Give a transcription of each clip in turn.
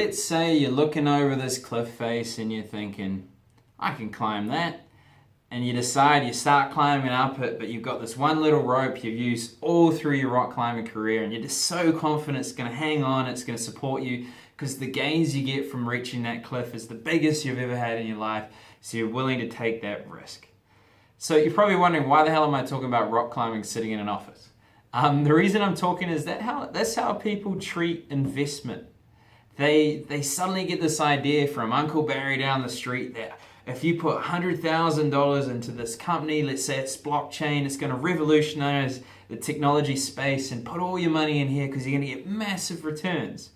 let's say you're looking over this cliff face and you're thinking, I can climb that. And you decide, you start climbing up it, but you've got this one little rope you've used all through your rock climbing career, and you're just so confident it's going to hang on, it's going to support you, because the gains you get from reaching that cliff is the biggest you've ever had in your life, so you're willing to take that risk. So you're probably wondering, why the hell am I talking about rock climbing sitting in an office? The reason I'm talking is that's how people treat investment. They suddenly get this idea from Uncle Barry down the street that if you put $100,000 into this company, let's say it's blockchain, it's going to revolutionize the technology space, and put all your money in here because you're going to get massive returns.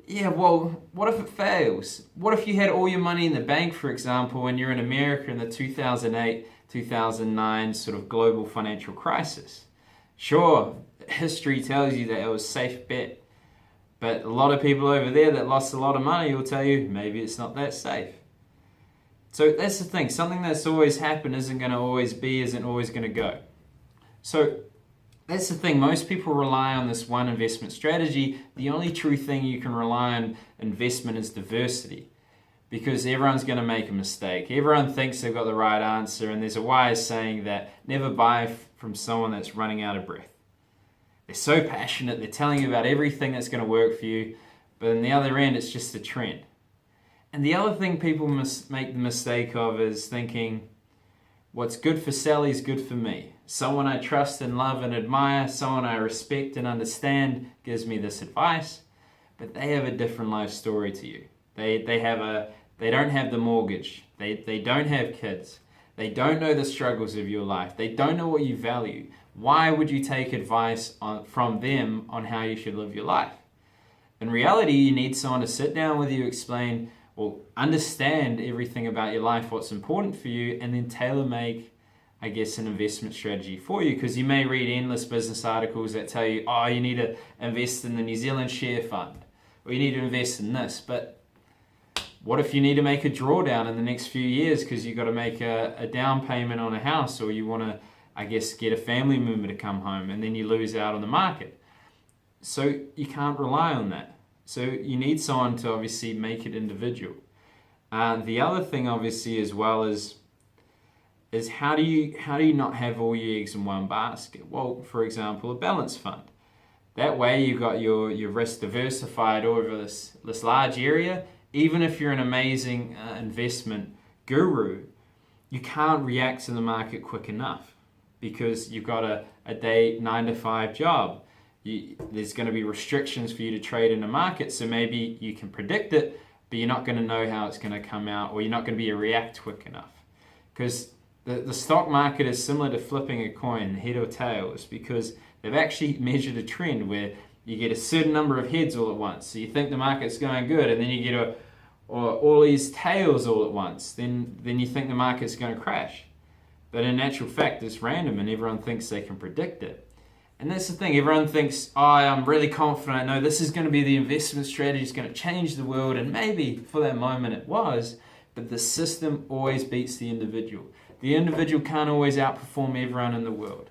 Yeah, well, what if it fails? What if you had all your money in the bank, for example, when you're in America in the 2008, 2009 sort of global financial crisis? Sure, history tells you that it was a safe bet, but a lot of people over there that lost a lot of money will tell you maybe it's not that safe. So that's the thing, something that's always happened isn't going to always be, isn't always going to go. So that's the thing, most people rely on this one investment strategy. The only true thing you can rely on investment is diversity, because everyone's going to make a mistake. Everyone thinks they've got the right answer, and there's a wise saying that never buy from someone that's running out of breath. They're so passionate, they're telling you about everything that's going to work for you, but on the other end, it's just a trend. And the other thing people must make the mistake of is thinking, what's good for Sally is good for me. Someone I trust and love and admire, someone I respect and understand gives me this advice, but they have a different life story to you. They don't have the mortgage. They don't have kids. They don't know the struggles of your life. They don't know what you value. Why would you take advice from them on how you should live your life? In reality, you need someone to sit down with you, explain, or understand everything about your life, what's important for you, and then tailor-make, I guess, an investment strategy for you. Because you may read endless business articles that tell you, oh, you need to invest in the New Zealand share fund, or you need to invest in this. But what if you need to make a drawdown in the next few years because you've got to make a down payment on a house, or you want to, I guess, get a family member to come home, and then you lose out on the market? So you can't rely on that. So you need someone to obviously make it individual. The other thing, obviously, as well is how do you not have all your eggs in one basket? Well, for example, a balance fund. That way you've got your risk diversified over this large area. Even if you're an amazing investment guru, you can't react to the market quick enough because you've got a day 9-to-5 job. There's going to be restrictions for you to trade in the market, so maybe you can predict it, but you're not going to know how it's going to come out, or you're not going to be able to react quick enough. Because the stock market is similar to flipping a coin, head or tails, because they've actually measured a trend where you get a certain number of heads all at once. So you think the market's going good, and then you get all these tails all at once. Then you think the market's going to crash. But in actual fact, it's random, and everyone thinks they can predict it. And that's the thing, everyone thinks, oh, I'm really confident, I know this is going to be the investment strategy, it's going to change the world, and maybe for that moment it was, but the system always beats the individual. The individual can't always outperform everyone in the world.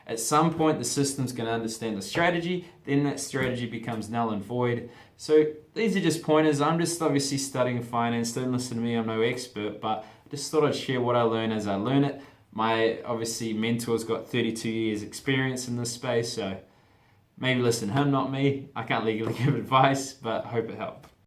At some point, the system's going to understand the strategy, then that strategy becomes null and void. So these are just pointers. I'm just obviously studying finance, don't listen to me, I'm no expert, but I just thought I'd share what I learn as I learn it. My, obviously, mentor's got 32 years experience in this space, so maybe listen to him, not me. I can't legally give advice, but I hope it helped.